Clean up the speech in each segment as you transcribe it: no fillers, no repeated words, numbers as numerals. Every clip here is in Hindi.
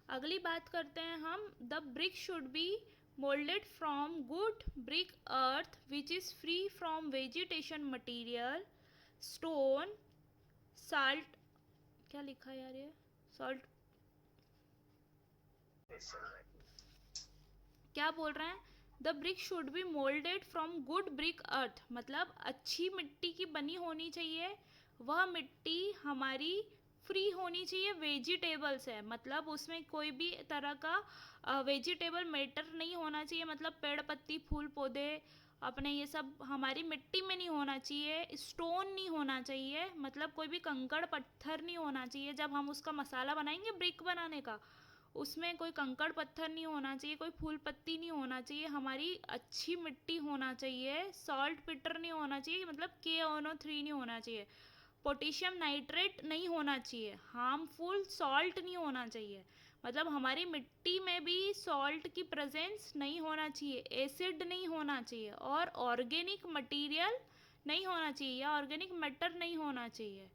अगली बात करते हैं हम, the brick should be moulded from good brick earth which is free from vegetation material, stone, salt, क्या लिखा है यार ये, सॉल्ट, क्या बोल रहे हैं, the brick should be moulded from good brick earth, मतलब अच्छी मिट्टी की बनी होनी चाहिए, वह मिट्टी हमारी फ्री होनी चाहिए वेजिटेबल से, मतलब उसमें कोई भी तरह का वेजिटेबल मैटर नहीं होना चाहिए, मतलब पेड़ पत्ती फूल पौधे अपने ये सब हमारी मिट्टी में नहीं होना चाहिए, स्टोन नहीं होना चाहिए, मतलब कोई भी कंकड़ पत्थर नहीं होना चाहिए, जब हम उसका मसाला बनाएंगे ब्रिक बनाने का उसमें कोई कंकड़ पत्थर नहीं होना चाहिए, कोई फूल पत्ती नहीं होना चाहिए, हमारी अच्छी मिट्टी होना चाहिए, सॉल्ट पिटर नहीं होना चाहिए, मतलब KNO3 नहीं होना चाहिए, पोटेशियम नाइट्रेट नहीं होना चाहिए, हार्मफुल सॉल्ट नहीं होना चाहिए, मतलब हमारी मिट्टी में भी सॉल्ट की प्रेजेंस नहीं होना चाहिए, एसिड नहीं होना चाहिए, और ऑर्गेनिक मटेरियल नहीं होना चाहिए या ऑर्गेनिक मैटर नहीं होना चाहिए।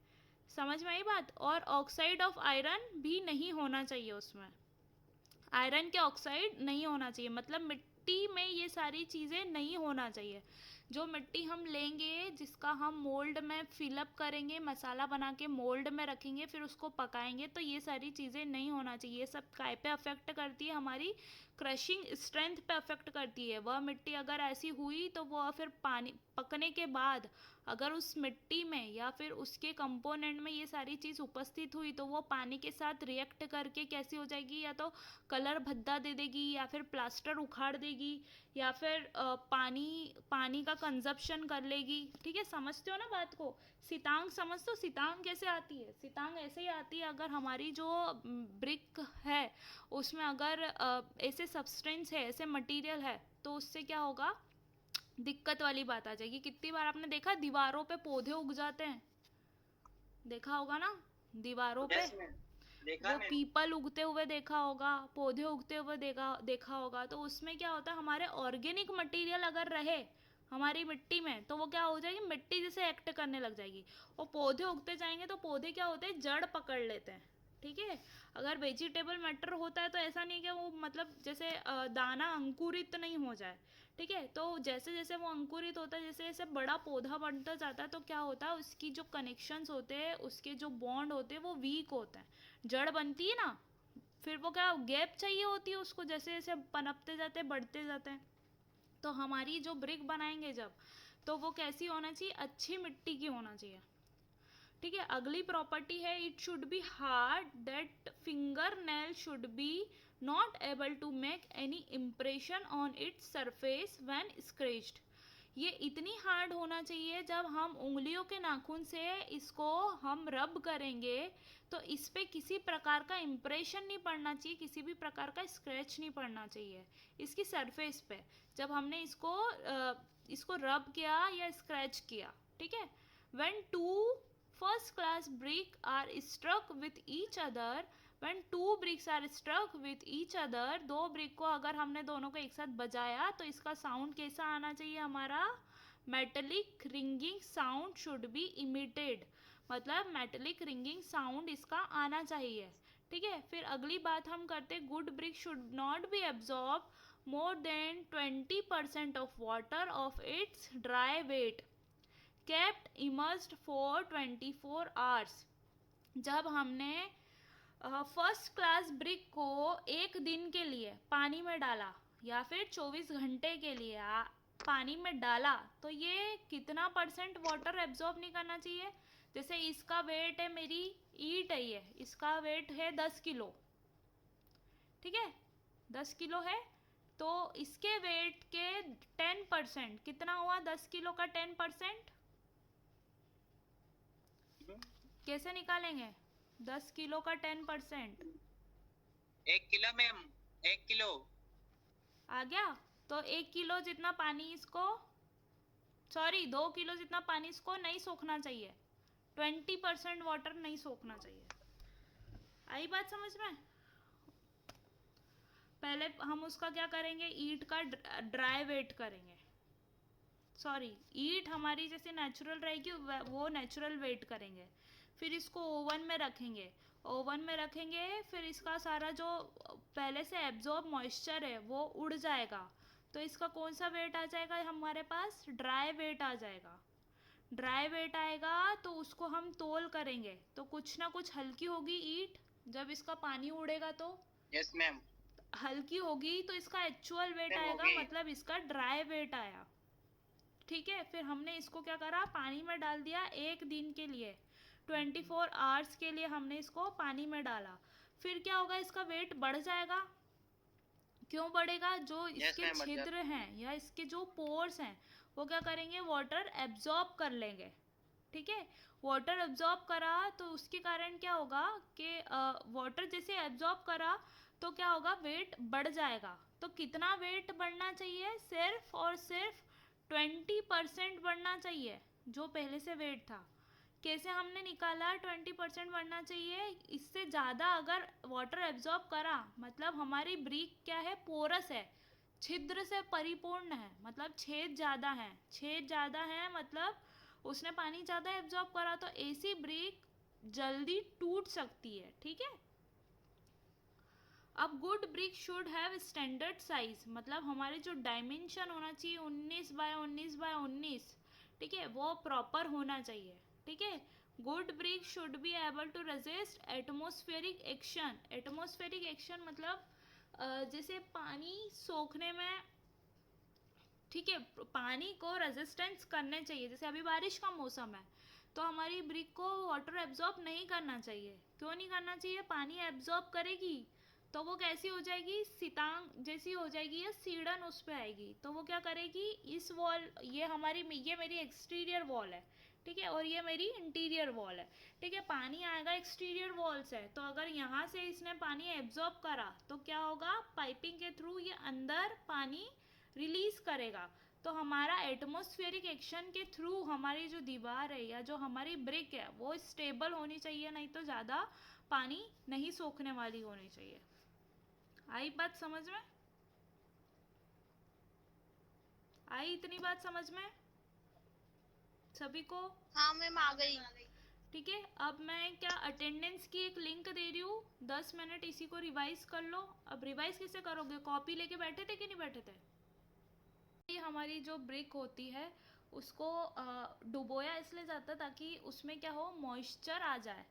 समझ में आई बात? और ऑक्साइड ऑफ आयरन भी नहीं होना चाहिए उसमें, आयरन के ऑक्साइड नहीं होना चाहिए, मतलब मिट्टी में ये सारी चीज़ें नहीं होना चाहिए। जो मिट्टी हम लेंगे जिसका हम मोल्ड में फिलअप करेंगे, मसाला बना के मोल्ड में रखेंगे, फिर उसको पकाएंगे, तो ये सारी चीज़ें नहीं होना चाहिए। ये सब काय पे अफेक्ट करती है, हमारी क्रशिंग स्ट्रेंथ पे अफेक्ट करती है। वह मिट्टी अगर ऐसी हुई तो वह फिर पानी पकने के बाद अगर उस मिट्टी में या फिर उसके कंपोनेंट में ये सारी चीज़ उपस्थित हुई तो वो पानी के साथ रिएक्ट करके कैसी हो जाएगी, या तो कलर भद्दा दे देगी, या फिर प्लास्टर उखाड़ देगी, या फिर पानी का कंजप्शन कर लेगी। ठीक है, समझते हो ना बात को? सितांग समझते हो? सितांग कैसे आती है? सितांग ऐसे ही आती है, अगर हमारी जो ब्रिक है उसमें अगर ऐसे सब्सटेंस है, ऐसे मटेरियल है, तो उससे क्या होगा, दिक्कत वाली बात आ जाएगी। कितनी बार आपने देखा दीवारों पे पौधे उग जाते हैं, देखा होगा ना दीवारों पे, देखा वो है। पीपल उगते हुए देखा होगा, पौधे उगते हुए देखा होगा। तो उसमें क्या होता है, हमारे ऑर्गेनिक मटेरियल अगर रहे हमारी मिट्टी में तो वो क्या हो जाएगी, मिट्टी जैसे एक्ट करने लग जाएगी, और पौधे उगते जाएंगे तो पौधे क्या होते हैं, जड़ पकड़ लेते हैं। ठीक है, अगर वेजिटेबल मैटर होता है तो ऐसा नहीं कि वो मतलब जैसे दाना अंकुरित नहीं हो जाए। ठीक है, तो जैसे जैसे वो अंकुरित होता है, जैसे जैसे बड़ा पौधा बनता जाता है, तो क्या होता है, उसकी जो कनेक्शंस होते हैं, उसके जो बॉन्ड होते हैं वो वीक होते हैं। जड़ बनती है ना, फिर वो क्या गैप चाहिए होती है उसको, जैसे जैसे पनपते जाते हैं बढ़ते जाते हैं। तो हमारी जो ब्रिक बनाएंगे जब, तो वो कैसी होना चाहिए, अच्छी मिट्टी की होना चाहिए। ठीक है, अगली प्रॉपर्टी है, it should be hard that finger nail should be not able to make any impression on its surface when scratched. ये इतनी हार्ड होना चाहिए, जब हम उंगलियों के नाखून से इसको हम रब करेंगे तो इस पे किसी प्रकार का इम्प्रेशन नहीं पड़ना चाहिए, किसी भी प्रकार का स्क्रैच नहीं पड़ना चाहिए इसकी सरफेस पे, जब हमने इसको रब किया या स्क्रैच किया। ठीक है, when two first class brick are struck with each other, when two bricks are struck with each other, दो ब्रिक को अगर हमने दोनों को एक साथ बजाया तो इसका साउंड कैसा आना चाहिए, हमारा metallic ringing sound should be emitted, मतलब मेटेलिक रिंगिंग साउंड इसका आना चाहिए। ठीक है, फिर अगली बात हम करते, good brick should not be absorb more than 20% of water of its dry weight kept immersed for 24 hours. जब हमने फर्स्ट क्लास ब्रिक को एक दिन के लिए पानी में डाला या फिर 24 घंटे के लिए पानी में डाला, तो ये कितना परसेंट वाटर एब्जॉर्ब नहीं करना चाहिए। जैसे इसका वेट है, मेरी ईट है ये, इसका वेट है 10 किलो। ठीक है, 10 किलो है, तो इसके वेट के 10% कितना हुआ, 10 किलो का 10%, कैसे निकालेंगे 10 किलो का 10%? 1 किलो मैम, 1 किलो। आ गया, तो 1 किलो जितना पानी इसको, सॉरी 2 किलो जितना पानी इसको नहीं सोखना चाहिए, 20% वाटर नहीं सोखना चाहिए। आई बात समझ में? पहले हम उसका क्या करेंगे, ईट का ड्राई वेट करेंगे, सॉरी ईट हमारी जैसे नेचुरल रहेगी वो नेचुरल वेट करेंगे, फिर इसको ओवन में रखेंगे, ओवन में रखेंगे, फिर इसका सारा जो पहले से एब्जॉर्ब मॉइस्चर है वो उड़ जाएगा। तो इसका कौन सा वेट आ जाएगा हमारे पास? ड्राई वेट आ जाएगा। ड्राई वेट आएगा तो उसको हम तोल करेंगे, तो कुछ ना कुछ हल्की होगी ईट। जब इसका पानी उड़ेगा तो यस मैम। हल्की होगी, तो इसका एक्चुअल वेट मैम आएगा, होगी। मतलब इसका ड्राई वेट आया। ठीक है, फिर हमने इसको क्या करा, पानी में डाल दिया 1 दिन के लिए। 24 आवर्स के लिए हमने इसको पानी में डाला। फिर क्या होगा, इसका वेट बढ़ जाएगा। क्यों बढ़ेगा? जो यस इसके मैम बढ़ छिद्र जाता। हैं या इसके जो पोर्स हैं वो क्या करेंगे, वाटर एब्जॉर्ब कर लेंगे। ठीक है, वाटर एब्जॉर्ब करा तो उसके कारण क्या होगा कि वाटर जैसे एब्जॉर्ब करा तो क्या होगा, वेट बढ़ जाएगा। तो कितना वेट बढ़ना चाहिए? सिर्फ और सिर्फ 20% बढ़ना चाहिए जो पहले से वेट था। कैसे हमने निकाला 20% बढ़ना चाहिए? इससे ज़्यादा अगर वाटर एब्जॉर्ब करा, मतलब हमारी ब्रिक क्या है, पोरस है, छिद्र से परिपूर्ण है, मतलब छेद ज़्यादा है। छेद ज़्यादा है मतलब उसने पानी ज़्यादा एब्जॉर्ब करा, तो ऐसी ब्रिक जल्दी टूट सकती है। ठीक है, अब good brick should have standard size, मतलब हमारे जो डायमेंशन होना चाहिए 19 बाय 19 बाय 19, ठीक है, वो प्रॉपर होना चाहिए। ठीक है, good brick should be able to resist atmospheric action. Atmospheric action मतलब जैसे पानी सोखने में, ठीक है, पानी को रेजिस्टेंस करने चाहिए। जैसे अभी बारिश का मौसम है तो हमारी ब्रिक को वाटर एब्जॉर्ब नहीं करना चाहिए। क्यों नहीं करना चाहिए? पानी एब्जॉर्ब करेगी तो वो कैसी हो जाएगी, सितांग जैसी हो जाएगी या सीढ़न उस पर आएगी। तो वो क्या करेगी, इस वॉल, ये मेरी एक्सटीरियर वॉल है, ठीक है, और ये मेरी इंटीरियर वॉल है। ठीक है, पानी आएगा एक्सटीरियर वॉल से, तो अगर यहाँ से इसने पानी एब्जॉर्ब करा तो क्या होगा, पाइपिंग के थ्रू ये अंदर पानी रिलीज करेगा। तो हमारा एटमॉस्फेरिक एक्शन के थ्रू हमारी जो दीवार है या जो हमारी ब्रिक है वो स्टेबल होनी चाहिए, नहीं तो ज़्यादा पानी नहीं सोखने वाली होनी चाहिए। आई बात समझ में? आई इतनी बात समझ में सभी को? हाँ मैम आ गई। ठीक है, अब मैं क्या अटेंडेंस की एक लिंक दे रही हूँ, 10 मिनट इसी को रिवाइज कर लो। अब रिवाइज कैसे करोगे, कॉपी लेके बैठे थे कि नहीं बैठे थे? ये हमारी जो ब्रिक होती है उसको डुबोया इसलिए जाता है ताकि उसमें क्या हो, मॉइस्चर आ जाए।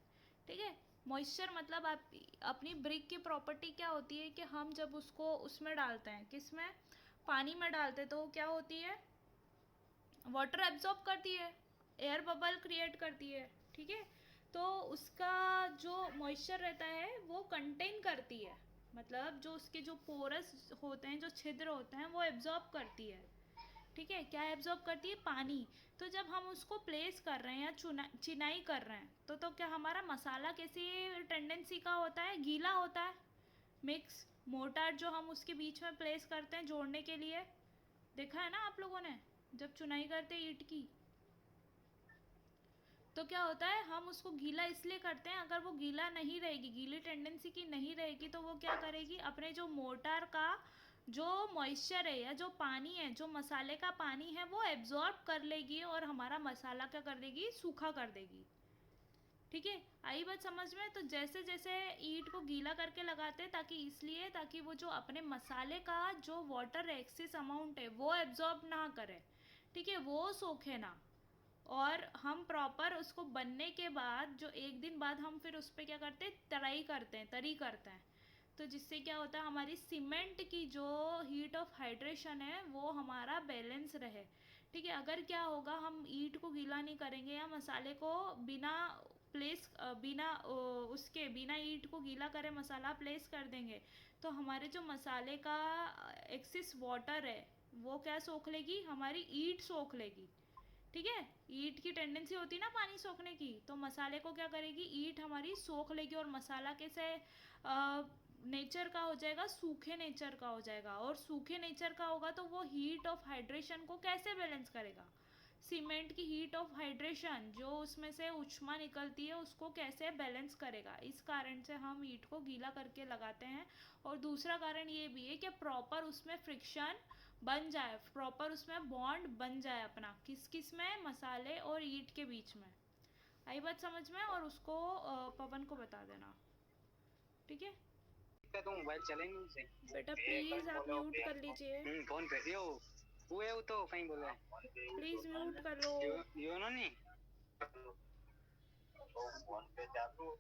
ठीक है, मॉइस्चर मतलब आप अपनी ब्रिक की प्रॉपर्टी क्या होती है कि हम जब उसको उसमें डालते हैं, किस में, पानी में डालते हैं, तो वो क्या होती है, वाटर एब्जॉर्ब करती है, एयर बबल क्रिएट करती है। ठीक है, तो उसका जो मॉइस्चर रहता है वो कंटेन करती है, मतलब जो उसके जो पोरस होते हैं, जो छिद्र होते हैं, वो एब्जॉर्ब करती है। ठीक है, क्या एब्जॉर्ब करती है? पानी। तो जब हम उसको प्लेस कर रहे हैं या चिनाई कर रहे हैं तो क्या हमारा मसाला कैसी टेंडेंसी का होता है, गीला होता है। मिक्स मोर्टार जो हम उसके बीच में प्लेस करते हैं जोड़ने के लिए, देखा है ना आप लोगों ने, जब चुनाई करते हैं ईंट की तो क्या होता है, हम उसको गीला इसलिए करते हैं, अगर वो गीला नहीं रहेगी, गीली टेंडेंसी की नहीं रहेगी, तो वो क्या करेगी, अपने जो मोर्टार का जो मॉइस्चर है या जो पानी है, जो मसाले का पानी है, वो एब्जॉर्ब कर लेगी और हमारा मसाला क्या कर देगी, सूखा कर देगी। ठीक है, आई बात समझ में? तो जैसे जैसे ईंट को गीला करके लगाते हैं ताकि वो जो अपने मसाले का जो वाटर एक्सेस अमाउंट है वो एब्जॉर्ब ना करे, ठीक है, वो सोखे ना। और हम प्रॉपर उसको बनने के बाद जो 1 दिन बाद हम फिर उस पर क्या करते हैं, तरी करते हैं। तो जिससे क्या होता है, हमारी सीमेंट की जो हीट ऑफ हाइड्रेशन है वो हमारा बैलेंस रहे। ठीक है, अगर क्या होगा, हम ईंट को गीला नहीं करेंगे या मसाले को बिना उसके बिना ईंट को गीला करे मसाला प्लेस कर देंगे, तो हमारे जो मसाले का एक्सेस वाटर है वो क्या सोख लेगी, हमारी ईंट सोख लेगी। ठीक है, ईंट की टेंडेंसी होती है ना पानी सोखने की, तो मसाले को क्या करेगी, ईंट हमारी सोख लेगी, और मसाला कैसे नेचर का हो जाएगा, सूखे नेचर का हो जाएगा। और सूखे नेचर का होगा तो वो हीट ऑफ हाइड्रेशन को कैसे बैलेंस करेगा, सीमेंट की हीट ऑफ हाइड्रेशन जो उसमें से उष्मा निकलती है उसको कैसे बैलेंस करेगा। इस कारण से हम ईंट को गीला करके लगाते हैं। और दूसरा कारण ये भी है कि प्रॉपर उसमें फ्रिक्शन बन जाए, प्रॉपर उसमें बॉन्ड बन जाए अपना, किस किस में, मसाले और ईंट के बीच में। आई बात समझ में? और उसको पवन को बता देना, ठीक है? तो मोबाइल चलेंगे उनसे। बेटा प्लीज आप म्यूट कर लीजिए, फोन पे यो वो है, वो तो कहीं बोला है। प्लीज म्यूट कर लो। यो ना नहीं फोन पे चालू।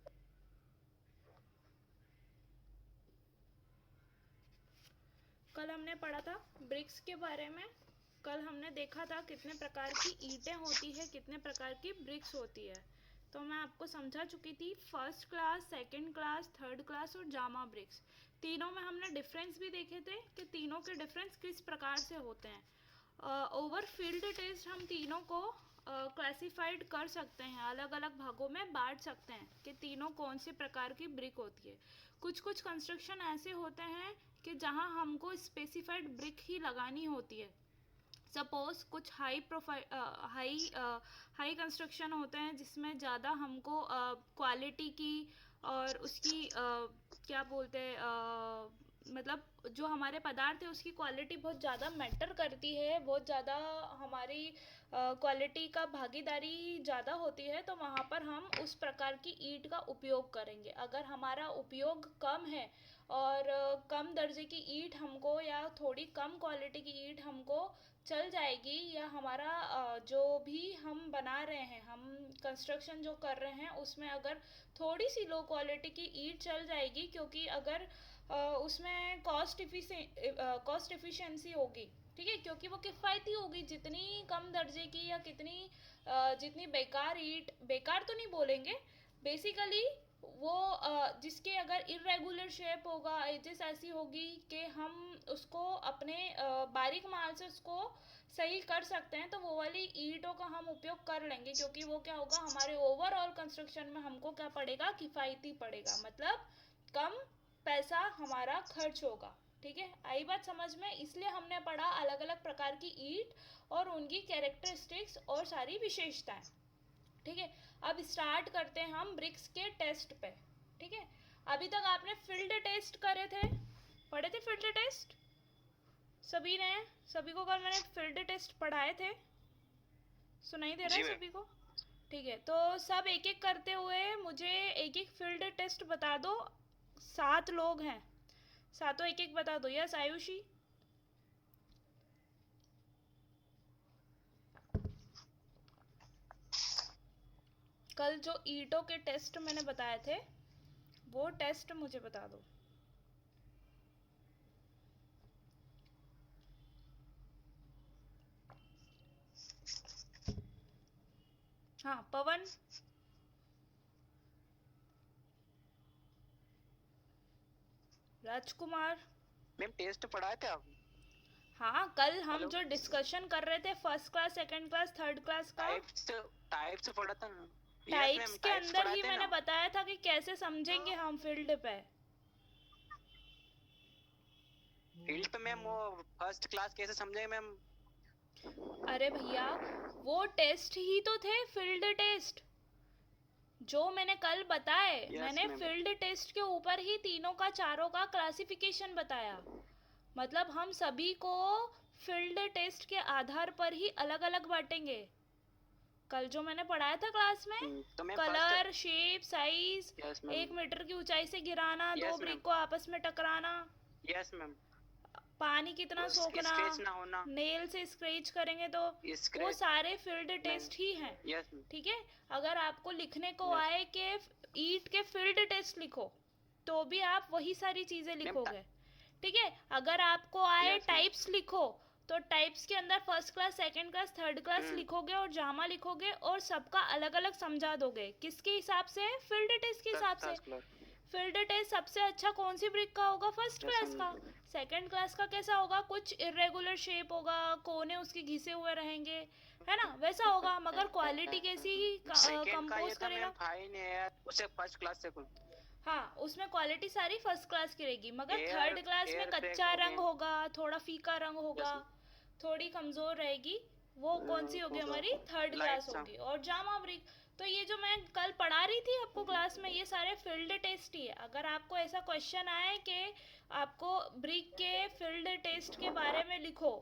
कल हमने पढ़ा था ब्रिक्स के बारे में। कल हमने देखा था कितने प्रकार की ईंटें होती है, कितने प्रकार की ब्रिक्स होती है। तो मैं आपको समझा चुकी थी first class, second class, third class और जामा ब्रिक्स। तीनों में हमने डिफरेंस भी देखे थे कि तीनों के डिफरेंस किस प्रकार से होते हैं। ओवर फील्ड टेस्ट हम तीनों को क्लासिफाइड कर सकते हैं, अलग अलग भागों में बांट सकते हैं कि तीनों कौन से प्रकार की ब्रिक होती है। कुछ कुछ कंस्ट्रक्शन ऐसे होते हैं कि जहाँ हमको स्पेसिफाइड ब्रिक ही लगानी होती है। सपोज कुछ हाई कंस्ट्रक्शन होते हैं जिसमें ज़्यादा हमको क्वालिटी की और उसकी क्या बोलते हैं, मतलब जो हमारे पदार्थ है उसकी क्वालिटी बहुत ज़्यादा मैटर करती है, बहुत ज़्यादा हमारी क्वालिटी का भागीदारी ज़्यादा होती है, तो वहाँ पर हम उस प्रकार की ईंट का उपयोग करेंगे। अगर हमारा उपयोग कम है और कम दर्जे की ईंट हमको या थोड़ी कम क्वालिटी की ईंट हमको चल जाएगी, या हमारा जो भी हम बना रहे हैं, हम कंस्ट्रक्शन जो कर रहे हैं उसमें अगर थोड़ी सी लो क्वालिटी की ईंट चल जाएगी, क्योंकि अगर उसमें कॉस्ट एफिशिएंसी होगी, ठीक है, क्योंकि वो किफ़ायती होगी। जितनी कम दर्जे की या जितनी बेकार ईंट, बेकार तो नहीं बोलेंगे, बेसिकली वो जिसके अगर इरेगुलर शेप होगा, एजेस ऐसी होगी कि हम उसको अपने बारीक माल से उसको सही कर सकते हैं, तो वो वाली ईंटों का हम उपयोग कर लेंगे, क्योंकि वो क्या होगा, हमारे ओवरऑल कंस्ट्रक्शन में हमको क्या पड़ेगा, किफ़ायती पड़ेगा, मतलब कम पैसा हमारा खर्च होगा। ठीक है, आई बात समझ में? इसलिए हमने पढ़ा अलग अलग प्रकार की ईंट और उनकी कैरेक्टरिस्टिक्स और सारी विशेषताएं। ठीक है, अब स्टार्ट करते हैं हम ब्रिक्स के टेस्ट पे। ठीक है, अभी तक आपने फील्ड टेस्ट करे थे, पढ़े थे फील्ड टेस्ट सभी ने? सभी को कल मैंने फील्ड टेस्ट पढ़ाए थे, सुनाई दे रहा है सभी को? ठीक है, तो सब एक एक करते हुए मुझे एक एक फील्ड टेस्ट बता दो। 7 लोग हैं, सातों एक एक बता दो। यस आयुषी? कल जो ईंटों के टेस्ट मैंने बताए थे वो टेस्ट मुझे बता दो। हाँ पवन? राजकुमार? मैम टेस्ट पढ़ाए थे आप? हाँ, कल हम जो डिस्कशन कर रहे थे first class, second class, third class का, टाइप्स पढ़ा था ना? टाइप्स के अंदर ही मैंने बताया था कि कैसे समझेंगे हम फील्ड पे। फील्ड पे मैम वो फर्स्ट क्लास कैसे समझेंगे मैम? अरे भैया, वो टेस्ट ही तो थे, फील्ड टेस्ट जो मैंने कल बताए। मैंने फील्ड टेस्ट के ऊपर ही तीनों का, चारों का क्लासिफिकेशन बताया। मतलब हम सभी को फील्ड टेस्ट के आधार पर ही अलग अलग बांटेंगे। कल जो मैंने पढ़ाया था क्लास में, तो कलर, शेप, साइज, 1 मीटर की ऊंचाई से गिराना, 2 ब्रिक को आपस में टकराना, यस मैम, पानी कितना सोखना, ना होना, नेल से स्क्रैच करेंगे तो वो सारे फील्ड टेस्ट ही हैं। ठीक है, अगर आपको लिखने को आए कि ईंट के फील्ड टेस्ट लिखो तो भी आप वही सारी चीजें लिखोगे। ठीक है, अगर आपको आए टाइप्स लिखो तो टाइप्स के अंदर first class, second class, third class लिखोगे और जामा लिखोगे और सबका अलग अलग समझा दोगे। किसके हिसाब से? फील्ड टेस्ट के हिसाब से। फील्ड टेस्ट सबसे अच्छा कौन सी ब्रिक का होगा? फर्स्ट क्लास का। सेकंड क्लास का कैसा होगा? कुछ इरेगुलर शेप होगा, कोने उसके घिसे हुए रहेंगे, है ना, वैसा होगा, मगर क्वालिटी कैसी कंपोज करेगा? फाइन है उसे फर्स्ट क्लास से कुछ। हाँ, उसमें क्वालिटी सारी फर्स्ट क्लास की रहेगी, मगर थर्ड क्लास में कच्चा रंग होगा, थोड़ा फीका रंग होगा, थोड़ी कमजोर रहेगी, वो कौन सी होगी? हमारी थर्ड क्लास होगी। और जामा ब्रिक, तो ये जो मैं कल पढ़ा रही थी आपको क्लास में, ये सारे फील्ड टेस्ट ही है। अगर आपको ऐसा क्वेश्चन आए कि आपको ब्रिक के फील्ड टेस्ट के बारे में लिखो,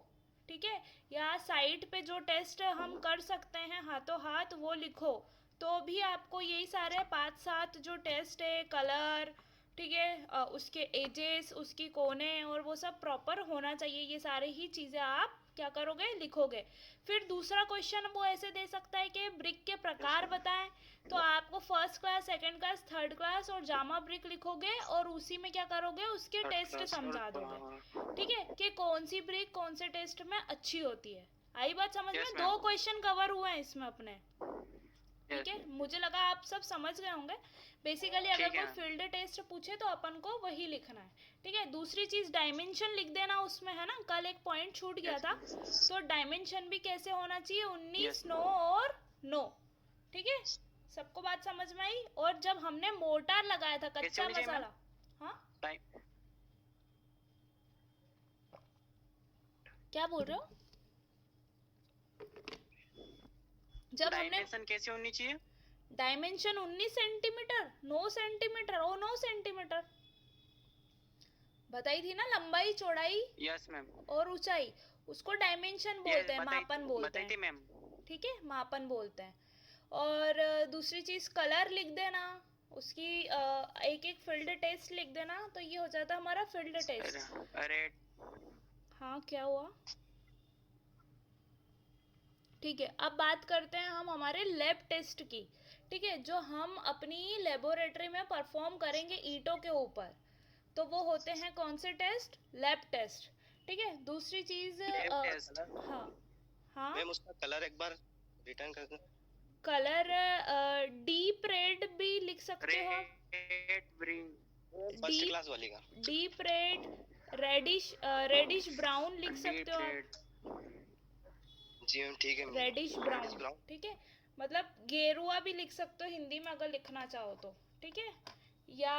ठीक है, या साइट पे जो टेस्ट हम कर सकते हैं हाथों हाथ वो लिखो, तो भी आपको यही सारे 5-7 जो टेस्ट है, कलर, ठीक है, उसके एजेस, उसकी कोने और वो सब प्रॉपर होना चाहिए। ये सारे ही चीज़ें आप क्या करोगे, लिखोगे। फिर दूसरा क्वेश्चन वो ऐसे दे सकता है कि ब्रिक के प्रकार बताएं, तो आपको first class, second class, third class और जामा ब्रिक लिखोगे और उसी में क्या करोगे, उसके टेस्ट समझा दोगे, ठीक है, कि कौन सी ब्रिक कौन से टेस्ट में अच्छी होती है। आई बात समझ में? 2 क्वेश्चन कवर हुए हैं इसमें अपने, ठीक है। मुझे लगा आप सब समझ गए होंगे। बेसिकली अगर कोई फील्ड टेस्ट पूछे तो अपन को वही लिखना है, ठीक है। दूसरी चीज डायमेंशन लिख देना उसमें, है ना, कल एक पॉइंट छूट गया था, तो डायमेंशन भी कैसे होना चाहिए, 19, 9 और 9, ठीक है। सबको बात समझ में आई? और जब हमने मोर्टार लगाया था कच्चा मसाला, हाँ क्या बोल रहे हो? जब डायमेंशन कैसे होनी चाहिए? डायमेंशन 19 सेंटीमीटर, 9 सेंटीमीटर और 9 सेंटीमीटर बताई थी ना, लंबाई, चौड़ाई, यस मैम, और ऊंचाई, उसको डायमेंशन बोलते हैं, मापन बोलते हैं, मैम, ठीक है, मापन बोलते हैं। और दूसरी चीज कलर लिख देना, उसकी एक एक फील्ड टेस्ट लिख देना, तो ये हो जाता है हमारा फील्ड टेस्ट। अरे हाँ क्या हुआ? ठीक है, अब बात करते हैं हम हमारे लैब टेस्ट की, ठीक है, जो हम अपनी लेबोरेटरी में परफॉर्म करेंगे ईंटों के ऊपर, तो वो होते हैं कौन से टेस्ट? लैब टेस्ट, ठीक है। दूसरी चीज हाँ हाँ मैम उसका कलर एक बार रिटर्न कर दें। कलर डीप रेड भी लिख सकते हो, रेड ग्रीन, फर्स्ट क्लास वाली का डीप रेड, रेडिश ब्राउन लिख सकते हो, जी मैम, ठीक है। रेडिश ब्राउन, ठीक है, मतलब गेरुआ भी लिख सकते हो हिंदी में अगर लिखना चाहो तो, ठीक है। या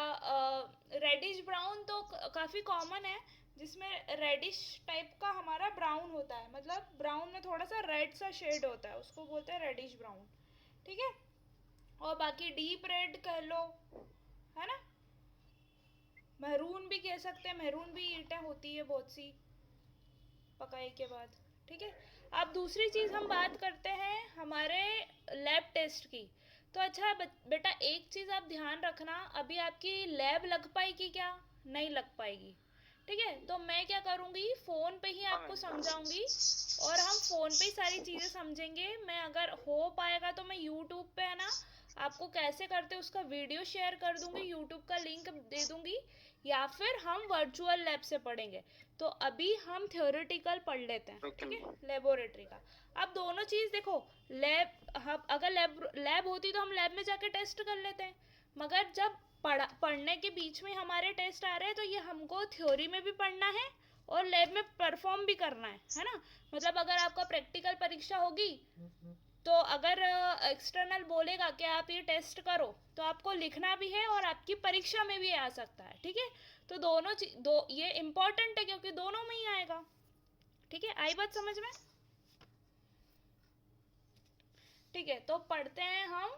रेडिश ब्राउन तो काफी कॉमन है, जिसमें रेडिश टाइप का हमारा ब्राउन होता है, मतलब ब्राउन में थोड़ा सा रेड सा शेड होता है, उसको बोलते हैं रेडिश ब्राउन, ठीक है। और बाकी डीप रेड कह लो, है ना, महरून भी कह सकते हैं, महरून भी ईंटें होती है बहुत सी पकाई के बाद, ठीक है। अब दूसरी चीज हम बात करते हैं हमारे लैब टेस्ट की। तो अच्छा बेटा, एक चीज आप ध्यान रखना, अभी आपकी लैब लग पाएगी क्या? नहीं लग पाएगी, ठीक है। तो मैं क्या करूंगी, फोन पे ही आपको समझाऊंगी और हम फोन पे ही सारी चीजें समझेंगे। मैं अगर हो पाएगा तो मैं यूट्यूब पे, है ना, आपको कैसे करते उसका वीडियो शेयर कर दूंगी, यूट्यूब का लिंक दे दूंगी, या फिर हम वर्चुअल लैब से पढ़ेंगे। तो अभी हम थ्योरेटिकल पढ़ लेते हैं, ठीक है, लेबोरेटरी का। अब दोनों चीज देखो, लैब, अगर लैब होती तो हम लैब में जाके टेस्ट कर लेते हैं, मगर जब पढ़ने के बीच में हमारे टेस्ट आ रहे हैं, तो ये हमको थ्योरी में भी पढ़ना है और लैब में परफॉर्म भी करना है ना। मतलब अगर आपका प्रैक्टिकल परीक्षा होगी, तो अगर एक्सटर्नल बोलेगा कि आप ये टेस्ट करो, तो आपको लिखना भी है और आपकी परीक्षा में भी आ सकता है, ठीक है। तो दोनों ये इम्पोर्टेंट है क्योंकि दोनों में ही आएगा, ठीक है। आई बात समझ में? ठीक है, तो पढ़ते हैं हम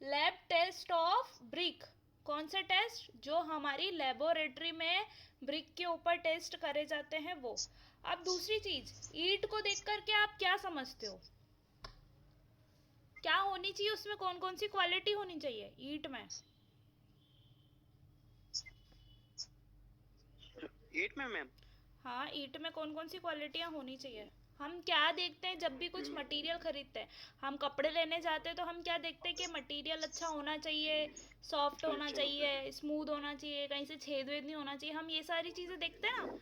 लैब टेस्ट ऑफ ब्रिक। कौन से टेस्ट? जो हमारी लेबोरेटरी में ब्रिक के ऊपर टेस्ट करे जाते हैं वो। अब दूसरी चीज, ईंट को देख करके आप क्या समझते हो, क्या होनी चाहिए उसमें, कौन कौन सी क्वालिटी होनी चाहिए ईंट में? ईंट में मैम, हाँ, ईंट में कौन कौन सी क्वालिटियां होनी चाहिए? हम क्या देखते हैं जब भी कुछ मटेरियल खरीदते हैं, हम कपड़े लेने जाते हैं तो हम क्या देखते हैं कि मटेरियल अच्छा होना चाहिए, सॉफ्ट होना चाहिए, स्मूथ होना चाहिए, कहीं से छेद वेद नहीं होना चाहिए, हम ये सारी चीजें देखते हैं ना।